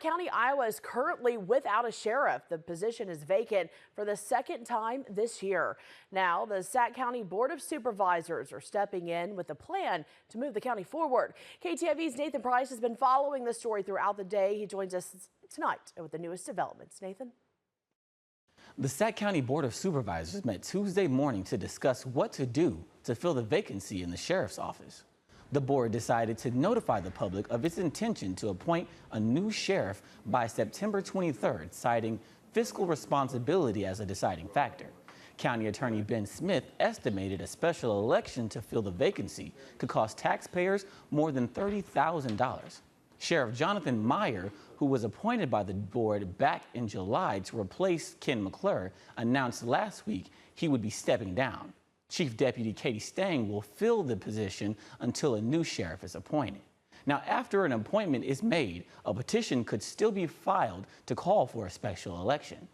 Sac County, Iowa is currently without a sheriff. The position is vacant for the second time this year. Now, the Sac County Board of Supervisors are stepping in with a plan to move the county forward. KTIV's Nathan Price has been following the story throughout the day. He joins us tonight with the newest developments. Nathan? The Sac County Board of Supervisors met Tuesday morning to discuss what to do to fill the vacancy in the sheriff's office. The board decided to notify the public of its intention to appoint a new sheriff by September 23rd, citing fiscal responsibility as a deciding factor. County Attorney Ben Smith estimated a special election to fill the vacancy could cost taxpayers more than $30,000. Sheriff Jonathan Meyer, who was appointed by the board back in July to replace Ken McClure, announced last week he would be stepping down. Chief Deputy Katie Stang will fill the position until a new sheriff is appointed. Now, after an appointment is made, a petition could still be filed to call for a special election.